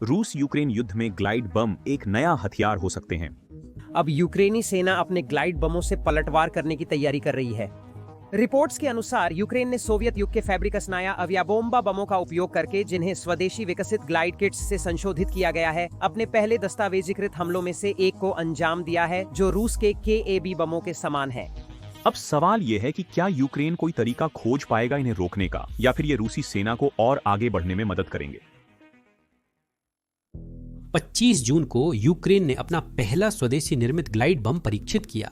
रूस यूक्रेन युद्ध में ग्लाइड बम एक नया हथियार हो सकते हैं। अब यूक्रेनी सेना अपने ग्लाइड बमों से पलटवार करने की तैयारी कर रही है। रिपोर्ट्स के अनुसार यूक्रेन ने सोवियत युग के फैब्रिकस नाया अवियाबोम्बा बमों का उपयोग करके, जिन्हें स्वदेशी विकसित ग्लाइड किट्स से संशोधित किया गया है, अपने पहले दस्तावेजीकृत हमलों में से एक को अंजाम दिया है, जो रूस के KAB बमों के समान है। अब सवाल यह है कि क्या यूक्रेन कोई तरीका खोज पाएगा इन्हें रोकने का, या फिर ये रूसी सेना को और आगे बढ़ने में मदद करेंगे। 25 जून को यूक्रेन ने अपना पहला स्वदेशी निर्मित ग्लाइड बम परीक्षित किया।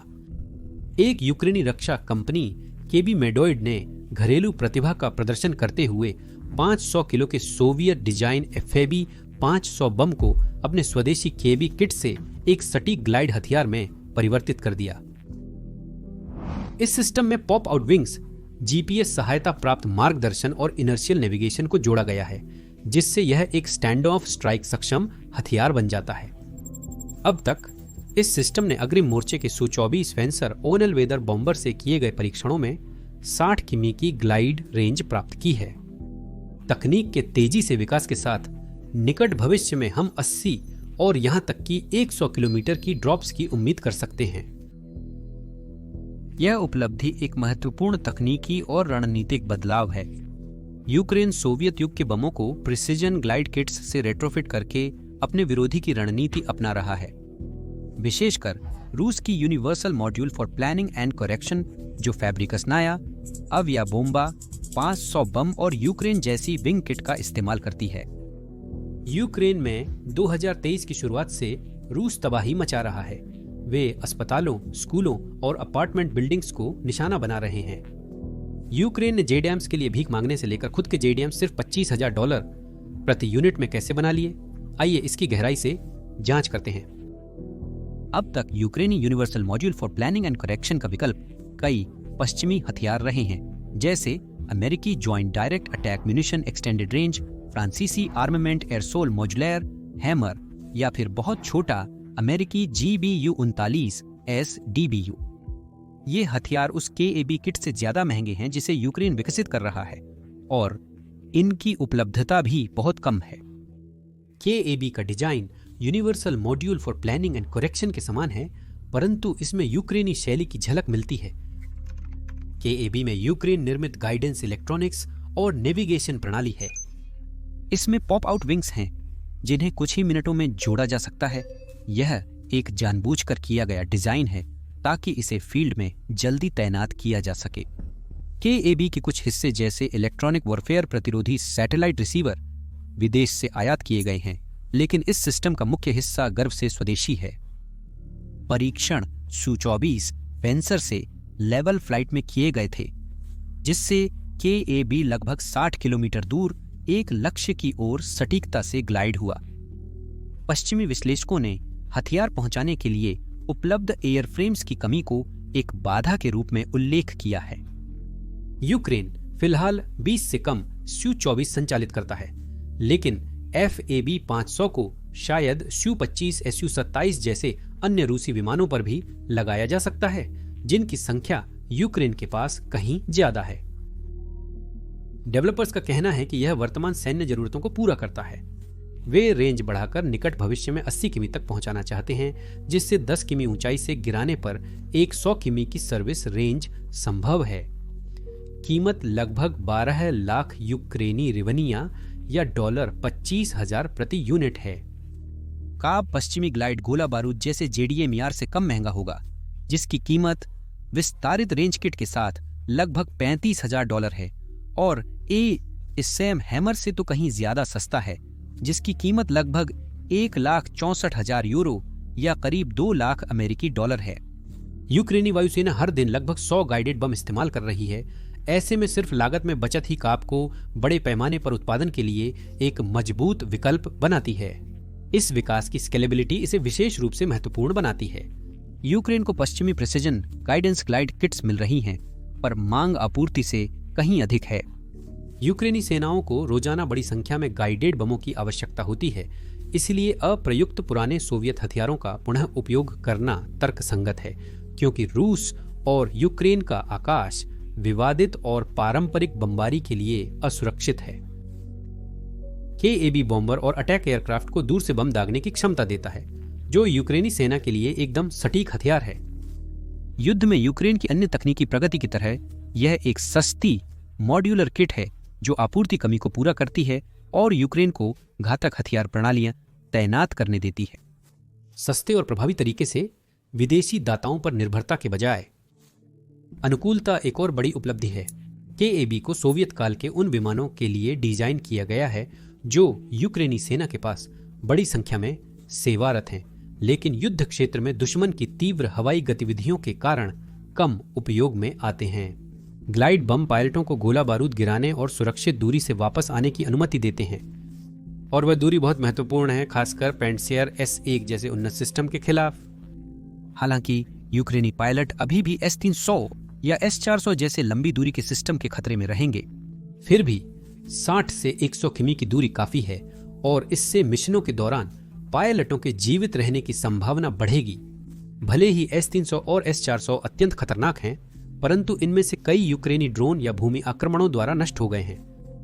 एक यूक्रेनी रक्षा कंपनी KB मेडोइड ने घरेलू प्रतिभा का प्रदर्शन करते हुए 500 किलो के सोवियत डिजाइन FAB 500 बम को अपने स्वदेशी KB किट से एक सटीक ग्लाइड हथियार में परिवर्तित कर दिया। इस सिस्टम में पॉप आउट विंग्स, GPS सहायता प्राप्त मार्गदर्शन और इनर्शियल नेविगेशन को जोड़ा गया है, जिससे यह एक स्टैंड ऑफ स्ट्राइक सक्षम हथियार बन जाता है। अब तक इस सिस्टम ने अग्रिम मोर्चे के Su-24 fencer O'Neill weather bomber से किए गए परीक्षणों में 60 किमी की ग्लाइड रेंज प्राप्त की है। तकनीक के तेजी से विकास के साथ निकट भविष्य में हम 80 और यहां तक कि 100 किलोमीटर की ड्रॉप्स की उम्मीद कर सकते हैं। यह उपलब्धि एक महत्वपूर्ण तकनीकी और रणनीतिक बदलाव है। यूक्रेन सोवियत युग के बमों को प्रिसिजन ग्लाइड किट्स से रेट्रोफिट करके अपने विरोधी की रणनीति अपना रहा है। विशेषकर रूस की universal module for planning and correction, जो फैब्रिकस नाया, अवियाबोम्बा 500 बम और यूक्रेन जैसी विंग किट का इस्तेमाल करती है। यूक्रेन में 2023 की शुरुआत से रूस तबाही मचा रहा है। वे अस्पतालों, स्कूलों और अपार्टमेंट बिल्डिंग्स को निशाना बना रहे हैं। यूक्रेन ने JDAMs के लिए भीख मांगने से लेकर खुद के JDAMs सिर्फ $25,000 प्रति यूनिट में कैसे बना लिए, आइए इसकी गहराई से जांच करते हैं। अब तक यूक्रेनी universal module for planning and correction का विकल्प कई पश्चिमी हथियार रहे हैं, जैसे अमेरिकी joint direct attack munition extended range, फ्रांसीसी आर्मामेंट एयरसोल मॉड्यूलर हैमर, या फिर बहुत छोटा अमेरिकी GBU-39 SDBU। ये हथियार उस KAB किट से ज्यादा महंगे हैं जिसे यूक्रेन विकसित कर रहा है, और इनकी उपलब्धता भी बहुत कम है। KAB का design universal module for planning and correction के समान है, परंतु इसमें यूक्रेनी शैली की झलक मिलती है। KAB में यूक्रेन निर्मित गाइडेंस इलेक्ट्रॉनिक्स और नेविगेशन प्रणाली है। इसमें पॉप आउट विंग्स हैं, जिन्हें कुछ ही मिनटों में जोड़ा जा सकता है। यह एक जानबूझकर किया गया डिजाइन है ताकि इसे फील्ड में जल्दी तैनात किया जा सके। KAB के कुछ हिस्से, जैसे इलेक्ट्रॉनिक वॉरफेयर प्रतिरोधी सैटेलाइट रिसीवर, विदेश से आयात किए गए हैं, लेकिन इस सिस्टम का मुख्य हिस्सा गर्व से स्वदेशी है। परीक्षण Su-24 फेंसर से लेवल फ्लाइट में किए गए थे, जिससे KAB लगभग 60 किलोमीटर दूर एक लक्ष्य की ओर सटीकता से ग्लाइड हुआ। पश्चिमी विश्लेषकों ने हथियार पहुंचाने के लिए उपलब्ध एयरफ्रेम्स की कमी को एक बाधा के रूप में उल्लेख किया है। यूक्रेन फिलहाल 20 से कम Su-24 संचालित करता है, लेकिन FAB 500 को शायद Su-25 Su-27 जैसे अन्य रूसी विमानों पर भी लगाया जा सकता है, जिनकी संख्या यूक्रेन के पास कहीं ज्यादा है। डेवलपर्स का कहना है कि यह वर्तमान सैन्य जरूरतों को पूरा करता है। वे रेंज बढ़ाकर निकट भविष्य में 80 किमी तक पहुंचाना चाहते हैं, जिससे 10 किमी ऊंचाई से गिराने पर 100 किमी की सर्विस रेंज संभव है। कीमत लगभग 12 लाख यूक्रेनी रिवनिया या $25,000 प्रति यूनिट है। काब पश्चिमी ग्लाइड गोला बारूद जैसे JDAM से कम महंगा होगा, जिसकी कीमत विस्तारित रेंज किट के साथ लगभग $35,000 है, और ASAM हैमर से तो कहीं ज्यादा सस्ता है, जिसकी कीमत लगभग €1,64,000 या करीब $2,00,000 है। यूक्रेनी वायुसेना हर दिन लगभग 100 गाइडेड बम इस्तेमाल कर रही है। ऐसे में सिर्फ लागत में बचत ही काब को बड़े पैमाने पर उत्पादन के लिए एक मजबूत विकल्प बनाती है। इस विकास की स्केलेबिलिटी इसे विशेष रूप से महत्वपूर्ण बनाती है। यूक्रेन को पश्चिमी प्रिसिजन गाइडेंस ग्लाइड किट्स मिल रही हैं, पर मांग आपूर्ति से कहीं अधिक है। यूक्रेनी सेनाओं को रोजाना बड़ी संख्या में गाइडेड बमों की आवश्यकता होती है, इसलिए अप्रयुक्त पुराने सोवियत हथियारों का पुनः उपयोग करना तर्कसंगत है, क्योंकि रूस और यूक्रेन का आकाश विवादित और पारंपरिक बमबारी के लिए असुरक्षित है। KAB बॉम्बर और अटैक एयरक्राफ्ट को दूर से बम दागने की क्षमता देता है, जो यूक्रेनी सेना के लिए एकदम सटीक हथियार है। युद्ध में यूक्रेन की अन्य तकनीकी प्रगति की तरह यह एक सस्ती मॉड्यूलर किट है जो आपूर्ति कमी को पूरा करती है और यूक्रेन को घातक हथियार प्रणालियां तैनात करने देती है। सस्ते और प्रभावी तरीके से विदेशी दाताओं पर निर्भरता के बजाय अनुकूलता एक और बड़ी उपलब्धि है। KAB को सोवियत काल के उन विमानों के लिए डिजाइन किया गया है जो यूक्रेनी सेना के पास बड़ी संख्या में सेवारत हैं, लेकिन युद्ध क्षेत्र में दुश्मन की तीव्र हवाई गतिविधियों के कारण कम उपयोग में आते हैं। ग्लाइड बम पायलटों को गोला बारूद गिराने और सुरक्षित दूरी से वापस आने की अनुमति देते हैं, और वह दूरी बहुत महत्वपूर्ण है, खासकर पेंटसेयर S1 जैसे उन्नत सिस्टम के खिलाफ। हालांकि यूक्रेनी पायलट अभी भी S-300 या S-400 जैसे लंबी दूरी के सिस्टम के खतरे में रहेंगे। फिर भी 60 से 100 किमी की दूरी काफी है और इससे मिशनों के दौरान पायलटों के जीवित रहने की संभावना बढ़ेगी। भले ही S-300 और S-400 अत्यंत खतरनाक हैं, परंतु इनमें से कई यूक्रेनी ड्रोन या भूमि आक्रमणों द्वारा नष्ट हो गए हैं।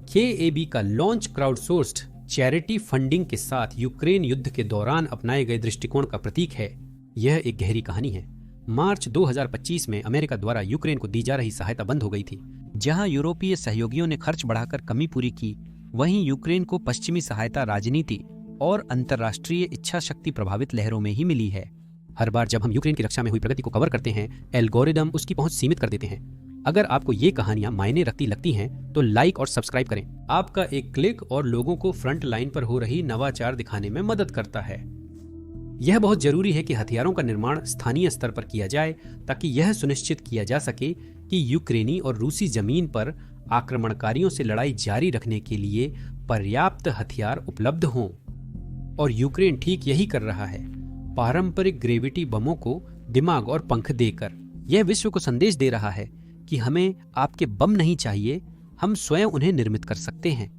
KAB का लॉन्च क्राउडसोर्स्ड चैरिटी फंडिंग के साथ यूक्रेन युद्ध के दौरान अपनाए गए दृष्टिकोण का प्रतीक है। यह एक गहरी कहानी है। मार्च 2025 में अमेरिका द्वारा यूक्रेन को दी जा रही सहायता बंद हो गई थी। जहां यूरोपीय सहयोगियों ने खर्च बढ़ाकर कमी पूरी की, वहीं यूक्रेन को पश्चिमी सहायता राजनीति और अंतर्राष्ट्रीय इच्छा शक्ति प्रभावित लहरों में ही मिली है। हर बार जब हम यूक्रेन की रक्षा में हुई प्रगति को कवर करते हैं, एल्गोरिदम उसकी पहुंच सीमित कर देते हैं। अगर आपको ये कहानियां मायने रखती लगती हैं, तो लाइक और सब्सक्राइब करें। आपका एक क्लिक और लोगों को फ्रंट लाइन पर हो रही नवाचार दिखाने में मदद करता है। यह बहुत जरूरी है कि हथियारों का निर्माण स्थानीय स्तर पर किया जाए, ताकि यह सुनिश्चित किया जा सके कि यूक्रेनी और रूसी जमीन पर आक्रमणकारियों से लड़ाई जारी रखने के लिए पर्याप्त हथियार उपलब्ध हों। और यूक्रेन ठीक यही कर रहा है, पारंपरिक ग्रेविटी बमों को दिमाग और पंख देकर। यह विश्व को संदेश दे रहा है कि हमें आपके बम नहीं चाहिए, हम स्वयं उन्हें निर्मित कर सकते हैं।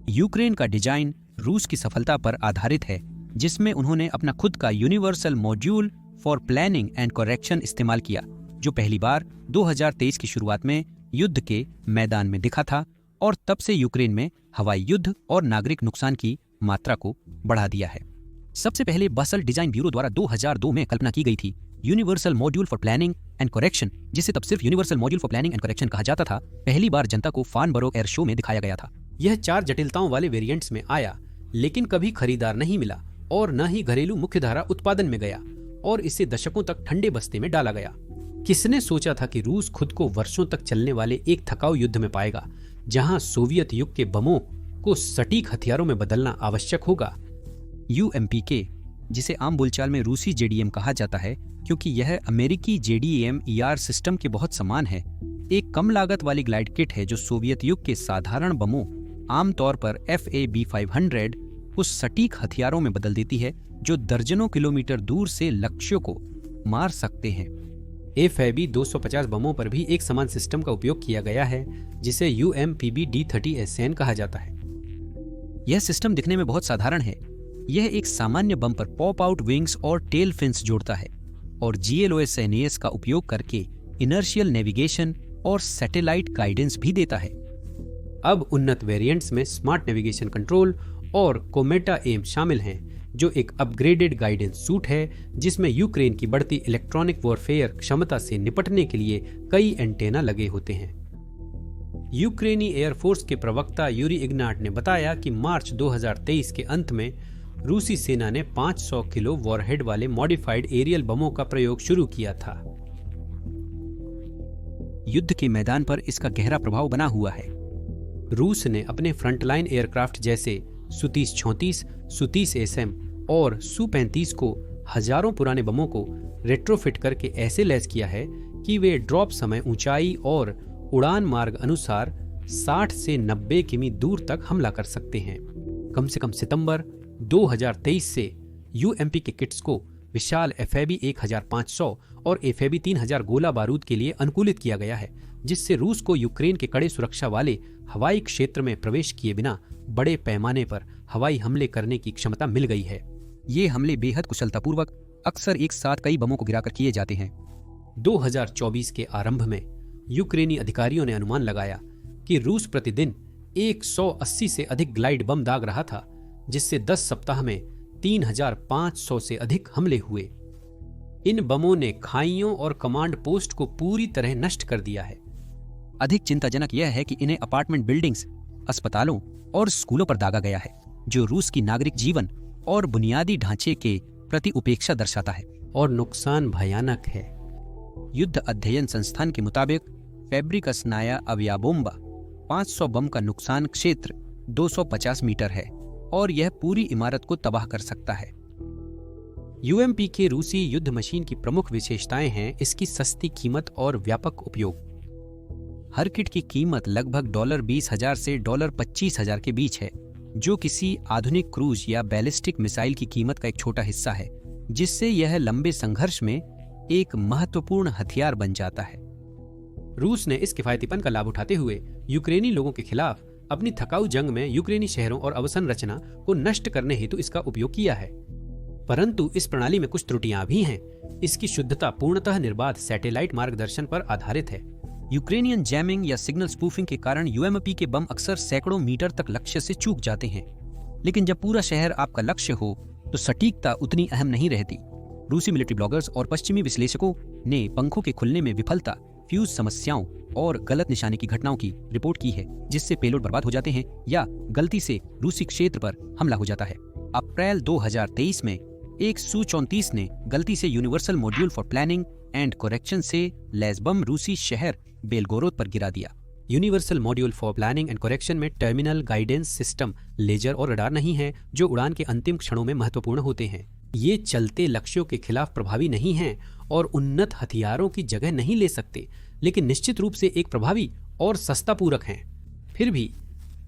यूक्रेन का डिजाइन रूस की सफलता पर आधारित है, जिसमें उन्होंने अपना खुद का universal module for planning and correction इस्तेमाल किया, जो पहली बार 2023 की शुरुआत में युद्ध के मैदान में दिखा था और तब से यूक्रेन में हवाई युद्ध और नागरिक नुकसान की मात्रा को बढ़ा दिया है। सबसे पहले बसल डिजाइन ब्यूरो द्वारा 2002 में कल्पना की गई थी universal module for planning and correction, जिसे तब सिर्फ universal module for planning and correction कहा जाता था। पहली बार जनता को फार्नबरो एयर शो में दिखाया गया था। यह 4 जटिलताओं वाले वेरिएंट्स में आया, लेकिन कभी खरीदार नहीं मिला और न ही घरेलू मुख्यधारा उत्पादन में गया, और इसे दशकों तक ठंडे बस्ते में डाला गया। किसने सोचा था कि रूस खुद को वर्षों तक चलने वाले एक थकाऊ युद्ध में पाएगा, जहां सोवियत युग के बमों को सटीक हथियारों में बदलना आवश्यक होगा। UMPK, जिसे आम बोलचाल में रूसी JDM कहा जाता है, क्योंकि यह अमेरिकी JDAM-ER सिस्टम के बहुत समान है, एक कम लागत वाली ग्लाइड किट है जो सोवियत युग के साधारण बमों, आमतौर पर FAB-500, को सटीक हथियारों में बदल देती है, जो दर्जनों किलोमीटर दूर से लक्ष्यों को मार सकते हैं। FAB-250 बमों पर भी एक समान सिस्टम का उपयोग किया गया है, जिसे UMPB-D30SN कहा जाता है। यह सिस्टम दिखने में बहुत साधारण है। यह एक सामान्य बम पर पॉप आउट विंग्स और टेल फिन्स जोड़ता है और GLOS-NAS का उपयोग करके इनर्शियल नेविगेशन और सैटेलाइट गाइडेंस भी देता है। अब उन्नत वेरिएंट्स में स्मार्ट नेविगेशन कंट्रोल और कोमेटा एम शामिल हैं, जो एक अपग्रेडेड गाइडेंस सूट है जिसमें यूक्रेन की बढ़ती इलेक्ट्रॉनिक वॉरफेयर क्षमता से निपटने के लिए कई एंटेना लगे होते हैं। यूक्रेनी एयरफोर्स के प्रवक्ता यूरी इग्नाट ने बताया कि मार्च 2023 के अंत में रूसी सेना ने 500 किलो वॉरहेड वाले मॉडिफाइड एरियल बमों का प्रयोग शुरू किया था। युद्ध के मैदान पर इसका गहरा प्रभाव बना हुआ है। रूस ने अपने फ्रंटलाइन एयरक्राफ्ट जैसे Su-30-34, Su-30SM और Su-35 को हजारों पुराने बमों को रेट्रोफिट करके ऐसे लैस किया है कि वे ड्रॉप समय, ऊंचाई और उड़ान मार्ग अनुसार 60 से 90 किमी दूर तक हमला कर सकते हैं। कम से कम सितंबर 2023 से UMP के किट्स को विशाल FAB-1500 और FAB-3000 गोला बारूद के लिए अनुकूलित किया गया है, जिससे रूस को यूक्रेन के कड़े सुरक्षा वाले हवाई क्षेत्र में प्रवेश किए बिना बड़े पैमाने पर हवाई हमले करने की क्षमता मिल गई है। ये हमले बेहद कुशलतापूर्वक अक्सर एक साथ कई बमों को गिराकर किए जाते हैं। 2024 के आरंभ में यूक्रेनी अधिकारियों ने अनुमान लगाया कि रूस प्रतिदिन 180 से अधिक ग्लाइड बम दाग रहा था, जिससे 10 सप्ताह में 3500 से अधिक हमले हुए। इन बमों ने खाइयों और कमांड पोस्ट को पूरी तरह नष्ट कर दिया है। अधिक चिंताजनक यह है कि इन्हें अपार्टमेंट बिल्डिंग्स, अस्पतालों और स्कूलों पर दागा गया है, जो रूस की नागरिक जीवन और बुनियादी ढांचे के प्रति उपेक्षा दर्शाता है। और नुकसान भयानक है। युद्ध अध्ययन संस्थान के मुताबिक फैब्रिकसनाया अवियाबोम्बा 500 बम का नुकसान क्षेत्र 250 मीटर है और यह पूरी इमारत को तबाह कर सकता है। यूएमपी के रूसी युद्ध मशीन की प्रमुख विशेषताएं हैं इसकी सस्ती कीमत और व्यापक उपयोग। हर किट की कीमत लगभग $20,000 से $25,000 के बीच है, जो किसी आधुनिक क्रूज या बैलिस्टिक मिसाइल की कीमत का एक छोटा हिस्सा है, जिससे यह लंबे संघर्ष में एक महत्वपूर्ण हथियार बन जाता है। रूस ने इस किफायतीपन का लाभ उठाते हुए यूक्रेनी लोगों के खिलाफ अपनी थकाऊ जंग में यूक्रेनी शहरों और अवसंरचना को नष्ट करने हेतु इसका उपयोग किया है। परंतु इस प्रणाली में कुछ त्रुटियां भी हैं। इसकी शुद्धता पूर्णतः निर्बाध सैटेलाइट मार्गदर्शन पर आधारित है। यूक्रेनियन जैमिंग या सिग्नल स्पूफिंग के कारण यूएमपी के बम अक्सर सैकड़ों मीटर तक लक्ष्य से चूक जाते हैं, लेकिन जब पूरा शहर आपका लक्ष्य हो तो सटीकता उतनी अहम नहीं रहती। रूसी मिलिट्री ब्लॉगर्स और पश्चिमी विश्लेषकों ने पंखों के खुलने में विफलता, फ्यूज समस्याओं और गलत निशाने की घटनाओं की रिपोर्ट की है, जिससे पेलोड बर्बाद हो जाते हैं या गलती से रूसी क्षेत्र पर हमला हो जाता है। अप्रैल 2023 में एक सू-34 ने गलती से universal module for planning and correction से लैस बम रूसी शहर बेलगोरोद पर गिरा दिया। Universal module for planning and correction में टर्मिनल गाइडेंस सिस्टम, लेजर और रडार नहीं है, जो उड़ान के अंतिम क्षणों में महत्वपूर्ण होते हैं। ये चलते लक्ष्यों के खिलाफ प्रभावी नहीं हैं और उन्नत हथियारों की जगह नहीं ले सकते, लेकिन निश्चित रूप से एक प्रभावी और सस्ता पूरक हैं। फिर भी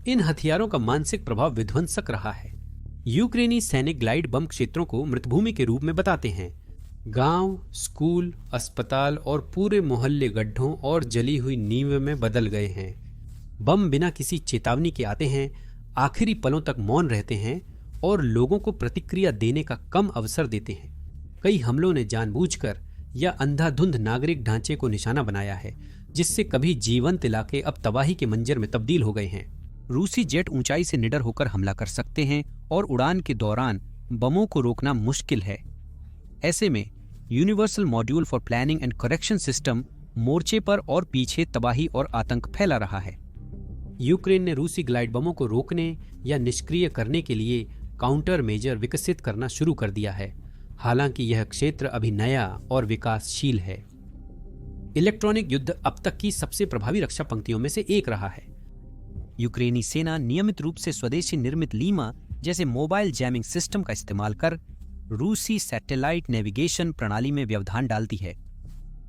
इन हथियारों का मानसिक प्रभाव विध्वंसक रहा है। यूक्रेनी सैनिक ग्लाइड बम क्षेत्रों को मृतभूमि के रूप में बताते हैं। गांव, स्कूल, अस्पताल और पूरे मोहल्ले गड्ढों और जली हुई नींव में बदल गए हैं। बम बिना किसी चेतावनी के आते हैं, आखिरी पलों तक मौन रहते हैं और लोगों को प्रतिक्रिया देने का कम अवसर देते हैं। कई हमलों ने जानबूझकर या अंधाधुंध नागरिक ढांचे को निशाना बनाया है, जिससे कभी जीवंत इलाके अब तबाही के मंजर में तब्दील हो गए हैं। रूसी जेट ऊंचाई से निडर होकर हमला कर सकते हैं और उड़ान के दौरान बमों को रोकना मुश्किल है। ऐसे में universal module for planning and correction system मोर्चे पर और पीछे तबाही और आतंक फैला रहा है। यूक्रेन ने रूसी ग्लाइड बमों को रोकने या निष्क्रिय करने के लिए काउंटर मेजर विकसित करना शुरू कर दिया है, हालांकि यह क्षेत्र अभी नया और विकासशील है। इलेक्ट्रॉनिक युद्ध अब तक की सबसे प्रभावी रक्षा पंक्तियों में से एक रहा है। यूक्रेनी सेना नियमित रूप से स्वदेशी निर्मित लीमा जैसे मोबाइल जैमिंग सिस्टम का इस्तेमाल कर रूसी सैटेलाइट नेविगेशन प्रणाली में व्यवधान डालती है।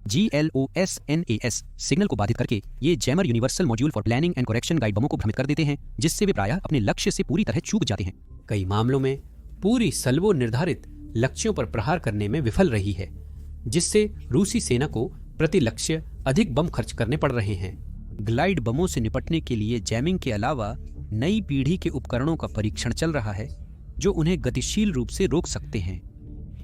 GLOSNAS सिग्नल को बाधित करके ये jammer universal module for planning and correction guide बमों को भ्रमित कर देते हैं, जिससे वे प्रायः अपने लक्ष्य से पूरी तरह चूक जाते हैं। कई मामलों में पूरी सल्वो निर्धारित लक्ष्यों पर प्रहार करने में विफल रही है, जिससे रूसी सेना को प्रति लक्ष्य अधिक बम खर्च करने पड़ रहे हैं। ग्लाइड बमों से निपटने के लिए जैमिंग के अलावा नई पीढ़ी के उपकरणों का परीक्षण चल रहा है, जो उन्हें गतिशील रूप से रोक सकते हैं।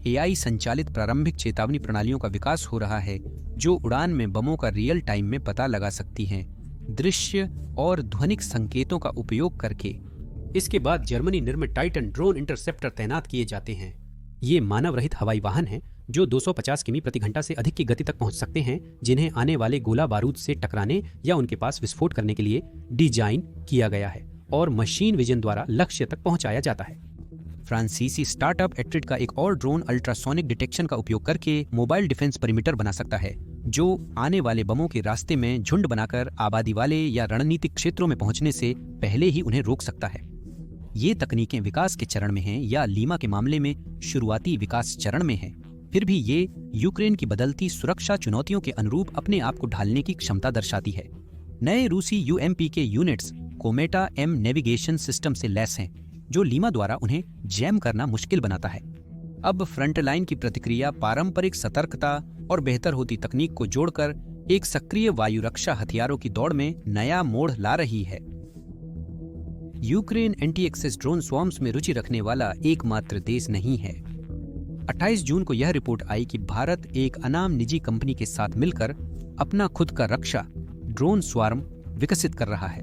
AI संचालित प्रारंभिक चेतावनी प्रणालियों का विकास हो रहा है, जो उड़ान में बमों का रियल टाइम में पता लगा सकती हैं, दृश्य और ध्वनिक संकेतों का उपयोग करके। इसके बाद जर्मनी निर्मित टाइटन ड्रोन इंटरसेप्टर तैनात किए जाते हैं। ये मानव रहित हवाई वाहन हैं जो 250 किमी प्रति घंटा से अधिक की गति तक पहुंच सकते हैं, जिन्हें आने वाले गोला बारूद से टकराने या उनके पास विस्फोट करने के लिए डिजाइन किया गया है और मशीन विजन द्वारा लक्ष्य तक पहुंचाया जाता है। फ्रांसीसी स्टार्टअप एट्रिड का एक और ड्रोन अल्ट्रासोनिक डिटेक्शन का उपयोग करके मोबाइल डिफेंस परिमीटर बना सकता है, जो आने वाले बमों के रास्ते में झुंड बनाकर आबादी वाले या रणनीतिक क्षेत्रों में पहुंचने से पहले ही उन्हें रोक सकता है। ये तकनीकें विकास के चरण में हैं या लीमा के मामले में शुरुआती विकास चरण में हैं। फिर भी ये यूक्रेन की बदलती सुरक्षा चुनौतियों के अनुरूप अपने आप को ढालने की क्षमता दर्शाती है। नए रूसी UMP के यूनिट्स कोमेटा M नेविगेशन सिस्टम से लैस हैं, जो लीमा द्वारा उन्हें जैम करना मुश्किल बनाता है। अब फ्रंटलाइन की प्रतिक्रिया पारंपरिक सतर्कता और बेहतर होती तकनीक को जोड़कर एक सक्रिय वायु रक्षा हथियारों की दौड़ में नया मोड़ ला रही है। यूक्रेन एंटी एक्सेस ड्रोन स्वॉर्म्स में रुचि रखने वाला एकमात्र देश नहीं है। 28 जून को यह रिपोर्ट आई कि भारत एक अनाम निजी कंपनी के साथ मिलकर अपना खुद का रक्षा ड्रोन स्वार्म विकसित कर रहा है।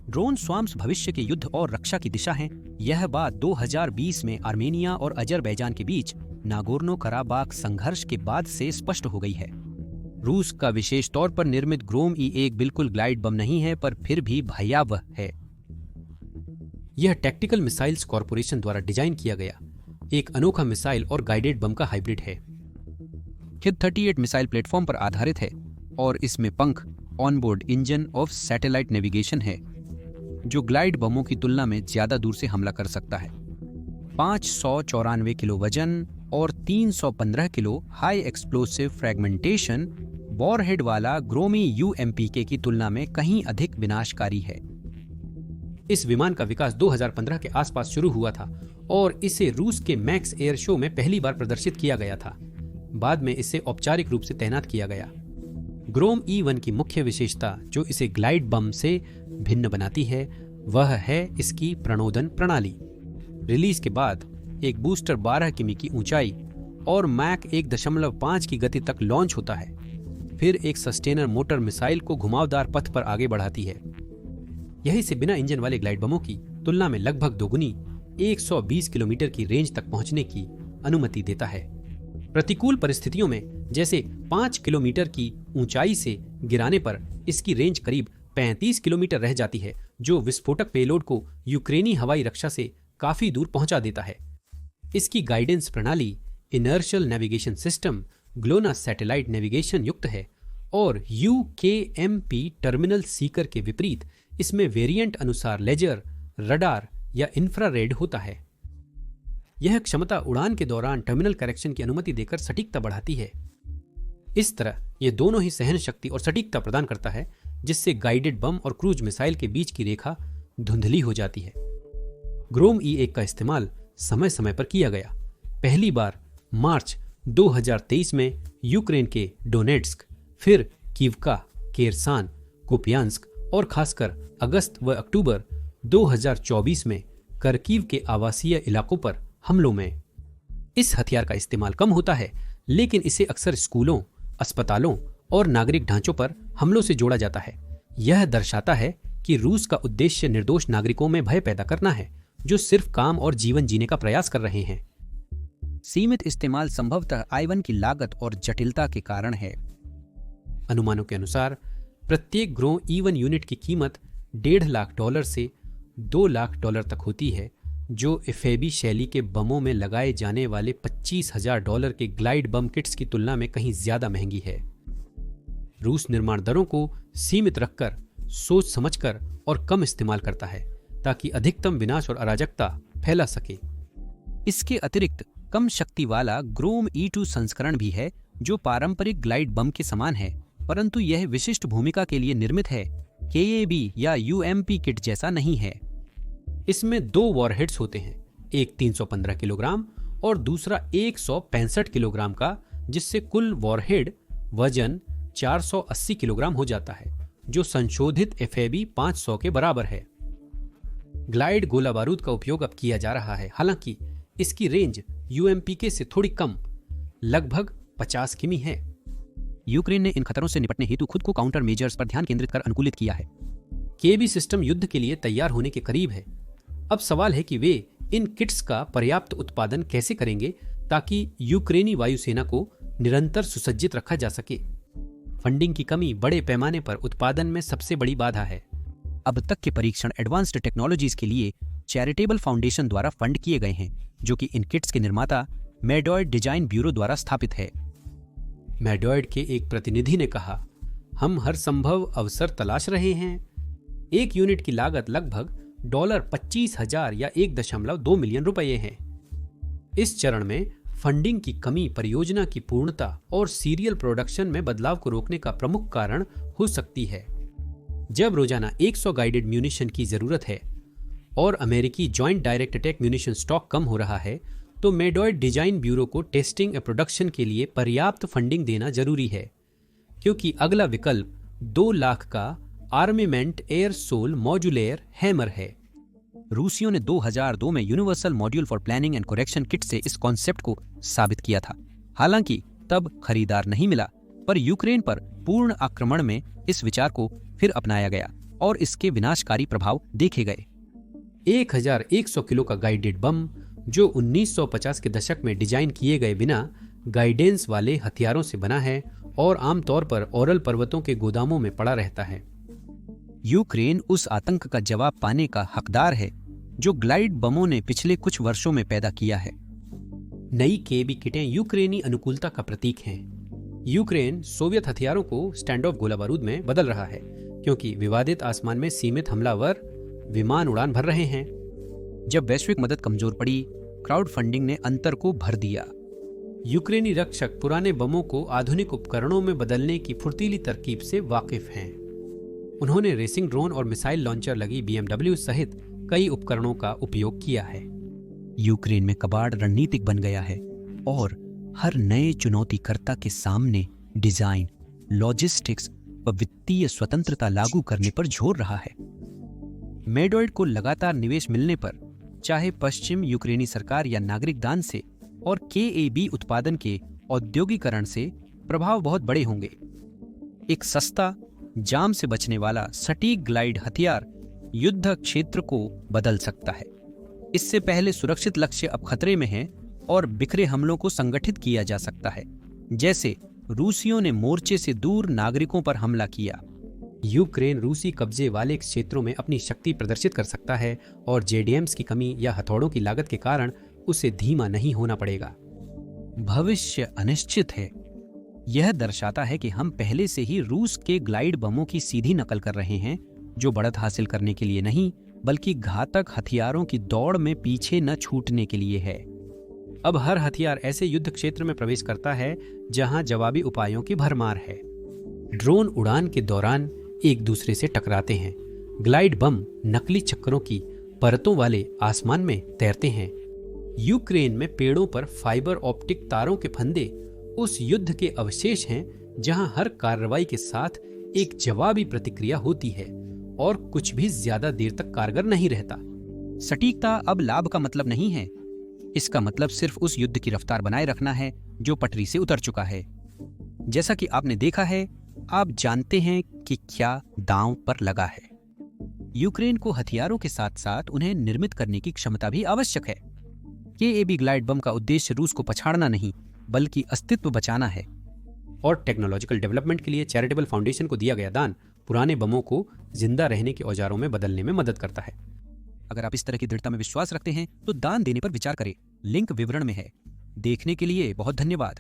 ड्रोन स्वार्म्स भविष्य के युद्ध और रक्षा की दिशा हैं। यह बात 2020 में आर्मेनिया और अजरबैजान के बीच नागोर्नो कराबाख संघर्ष के बाद से स्पष्ट हो गई है। रूस का विशेष तौर पर निर्मित ग्रोम E1 बिल्कुल ग्लाइड बम नहीं है, पर फिर भी भयावह है। यह टैक्टिकल मिसाइल्स कॉरपोरेशन द्वारा डिजाइन किया गया एक अनोखा मिसाइल और गाइडेड बम का हाइब्रिड है। किड 38 मिसाइल प्लेटफॉर्म पर आधारित है और इसमें पंख, ऑनबोर्ड इंजन और सैटेलाइट नेविगेशन है, जो ग्लाइड बमों की तुलना में ज्यादा दूर से हमला कर सकता है। 594 किलो वजन और 315 kilo high explosive fragmentation warhead वाला ग्रोमी UMPK की तुलना में कहीं अधिक विनाशकारी है। इस विमान का विकास 2015 के आसपास शुरू हुआ था और इसे रूस के मैक्स एयर शो में पहली बार प्रदर्शित किया गया था। बाद में इसे औपचारिक रूप से तैनात किया गया। ग्रोम E1 की मुख्य विशेषता जो इसे ग्लाइड बम से भिन्न बनाती है वह है इसकी प्रणोदन प्रणाली। रिलीज के बाद एक बूस्टर 12 किमी की ऊंचाई और मैक 1.5 की गति तक लॉन्च होता है, फिर एक सस्टेनर मोटर मिसाइल को घुमावदार पथ पर आगे बढ़ाती है। यही से बिना इंजन वाले ग्लाइड बमों की तुलना में लगभग दोगुनी 120 किलोमीटर की रेंज तक पहुंचने की अनुमति देता है। प्रतिकूल परिस्थितियों में जैसे 5 किलोमीटर की ऊंचाई से गिराने पर इसकी रेंज करीब 35 किलोमीटर रह जाती है, जो विस्फोटक पेलोड को यूक्रेनी हवाई रक्षा से काफी दूर पहुंचा देता है। इसकी गाइडेंस प्रणाली inertial navigation system GLONASS satellite navigation युक्त है और UKMP टर्मिनल सीकर के विपरीत इसमें वेरिएंट अनुसार लेजर, रडार या इंफ्रारेड होता है। यह क्षमता उड़ान के दौरान टर्मिनल करेक्शन की अनुमति देकर सटीकता बढ़ाती है। इस तरह यह दोनों ही सहन शक्ति और सटीकता प्रदान करता है, जिससे गाइडेड बम और क्रूज मिसाइल के बीच की रेखा धुंधली हो जाती है। ग्रोम E1 का इस्तेमाल समय समय पर किया गया। पहली बार मार्च 2023 में यूक्रेन के डोनेट्स्क, फिर कीवका, केरसान, कुपियांस्क और खासकर अगस्त व अक्टूबर 2024 में करकीव के आवासीय इलाकों पर हमलों में। इस हथियार का इस्तेमाल कम होता है, लेकिन इसे अक्सर स्कूलों, अस्पतालों और नागरिक ढांचों पर हमलों से जोड़ा जाता है। यह दर्शाता है कि रूस का उद्देश्य निर्दोष नागरिकों में भय पैदा करना है, जो सिर्फ काम और जीवन जीने का प्रयास कर रहे हैं। सीमित इस्तेमाल संभवतः I1 की लागत और जटिलता के कारण है। अनुमानों के अनुसार प्रत्येक ग्रोम E1 यूनिट की कीमत $1.5 लाख से $2 लाख तक होती है, जो एफएबी शैली के बमों में लगाए जाने वाले $25,000 के ग्लाइड बम किट्स की तुलना में कहीं ज्यादा महंगी है। रूस निर्माण दरों को सीमित रखकर, सोच समझकर और कम इस्तेमाल करता है, ताकि अधिकतम विनाश और अराजकता फैला सके। इसके अतिरिक्त कम शक्ति वाला ग्रोम E2 संस्करण भी है, जो पारंपरिक ग्लाइड बम के समान है, परंतु यह विशिष्ट भूमिका के लिए निर्मित है। KAB या UMP किट जैसा नहीं है। इसमें 2 वॉरहेड्स होते हैं, एक 315 किलोग्राम और दूसरा 165 किलोग्राम का, जिससे कुल वॉरहेड वजन 480 किलोग्राम हो जाता है, जो संशोधित FAB 500 के बराबर है। ग्लाइड गोला बारूद का उपयोग अब किया जा रहा है, हालांकि इसकी रेंज UMPK से थोड़ी कम, लगभग 50 किमी है। यूक्रेन ने इन खतरों से निपटने हेतु खुद को काउंटर मेजर्स पर ध्यान केंद्रित कर अनुकूलित किया है। KB सिस्टम युद्ध के लिए तैयार होने के करीब है। अब सवाल है कि वे इन किट्स का पर्याप्त उत्पादन कैसे करेंगे ताकि यूक्रेनी वायुसेना को निरंतर सुसज्जित रखा जा सके। फंडिंग की कमी बड़े पैमाने पर उत्पादन में सबसे बड़ी बाधा है। अब तक के परीक्षण एडवांस्ड टेक्नोलॉजीज के लिए चैरिटेबल फाउंडेशन द्वारा फंड किए गए हैं, जो कि इन किट्स के निर्माता मेडॉयड डिजाइन ब्यूरो द्वारा स्थापित है। मेडॉयड के एक प्रतिनिधि ने कहा, हम हर संभव अवसर तलाश रहे हैं। एक यूनिट की लागत लगभग $25,000 या 1.2 मिलियन रुपये है। इस चरण में फंडिंग की कमी परियोजना की पूर्णता और सीरियल प्रोडक्शन में बदलाव को रोकने का प्रमुख कारण हो सकती है। जब रोजाना 100 गाइडेड म्यूनिशन की जरूरत है और अमेरिकी joint direct attack munition stock कम हो रहा है, तो मेडॉयड डिजाइन ब्यूरो को टेस्टिंग और प्रोडक्शन के लिए पर्याप्त फंडिंग देना जरूरी है, क्योंकि अगला विकल्प 2 लाख का आर्मीमेंट एयर सोल मॉड्यूलर हैमर है। रूसियों ने 2002 में universal module for planning and correction kit से इस कॉन्सेप्ट को साबित किया था। हालांकि तब खरीदार नहीं मिला, पर यूक्रेन पर पूर्ण आक्रमण में इस विचार को फिर अपनाया गया। और इसके विनाशकारी प्रभाव देखे गए। 1100 किलो का गाइडेड बम, जो 1950 के दशक में डिजाइन किए गए बिना गाइडेंस वाले हथियारों से बना है और आमतौर पर ओरल पर्वतों के गोदामों में पड़ा रहता है। यूक्रेन उस आतंक का जवाब पाने का हकदार है जो ग्लाइड बमों ने पिछले कुछ वर्षों में पैदा किया है। नई केबी किटें यूक्रेनी अनुकूलता का प्रतीक हैं। यूक्रेन सोवियत हथियारों को स्टैंड ऑफ गोला बारूद में बदल रहा है, क्योंकि विवादित आसमान में सीमित हमलावर विमान उड़ान भर रहे हैं। जब वैश्विक मदद कमजोर पड़ी, क्राउड फंडिंग ने अंतर को भर दिया। यूक्रेनी रक्षक पुराने बमों को आधुनिक उपकरणों में बदलने की फुर्तीली तरकीब से वाकिफ हैं। उन्होंने रेसिंग ड्रोन और मिसाइल लॉन्चर लगी BMW सहित कई उपकरणों का उपयोग किया है। यूक्रेन में कबाड़ रणनीतिक बन गया है और हर नए चुनौतीकर्ता के सामने डिजाइन, लॉजिस्टिक्स व वित्तीय स्वतंत्रता लागू करने पर जोर रहा है। मेडोइड को लगातार निवेश मिलने पर, चाहे पश्चिम यूक्रेनी सरकार या नागरिक दान से और KAB उत्पादन के औद्योगिकरण से, प्रभाव बहुत बड़े होंगे। एक सस्ता, जाम से बचने वाला सटीक ग्लाइड हथियार युद्ध क्षेत्र को बदल सकता है। इससे पहले सुरक्षित लक्ष्य अब खतरे में हैं और बिखरे हमलों को संगठित किया जा सकता है, जैसे रूसियों ने मोर्चे से दूर नागरिकों पर हमला किया। यूक्रेन रूसी कब्जे वाले क्षेत्रों में अपनी शक्ति प्रदर्शित कर सकता है और JDAMs की कमी या हथौड़ों की लागत के कारण उसे धीमा नहीं होना पड़ेगा। भविष्य अनिश्चित है। यह दर्शाता है कि हम पहले से ही रूस के ग्लाइड बमों की सीधी नकल कर रहे हैं, जो बढ़त हासिल करने के लिए नहीं, बल्कि घातक हथियारों की दौड़ में पीछे न छूटने के लिए है। अब हर हथियार ऐसे युद्ध क्षेत्र में प्रवेश करता है जहां जवाबी उपायों की भरमार है। ड्रोन उड़ान के दौरान एक दूसरे से टकराते हैं। ग्लाइड बम नकली चक्करों की परतों वाले आसमान में तैरते हैं। यूक्रेन में पेड़ों पर फाइबर ऑप्टिक तारों के फंदे उस युद्ध के अवशेष हैं जहां हर कार्रवाई के साथ एक जवाबी प्रतिक्रिया होती है और कुछ भी ज्यादा देर तक कारगर नहीं रहता। सटीकता अब लाभ का मतलब नहीं है। इसका मतलब सिर्फ उस युद्ध की रफ्तार बनाए रखना है जो पटरी से उतर चुका है। जैसा कि आपने देखा है, आप जानते हैं कि क्या दांव पर लगा है। यूक्रेन को हथियारों के साथ साथ उन्हें निर्मित करने की क्षमता भी आवश्यक है। KAB ग्लाइड बम का उद्देश्य रूस को पछाड़ना नहीं, बल्कि अस्तित्व बचाना है। और टेक्नोलॉजिकल डेवलपमेंट के लिए चैरिटेबल फाउंडेशन को दिया गया दान पुराने बमों को जिंदा रहने के औजारों में बदलने में मदद करता है। अगर आप इस तरह की दृढ़ता में विश्वास रखते हैं तो दान देने पर विचार करें। लिंक विवरण में है। देखने के लिए बहुत धन्यवाद।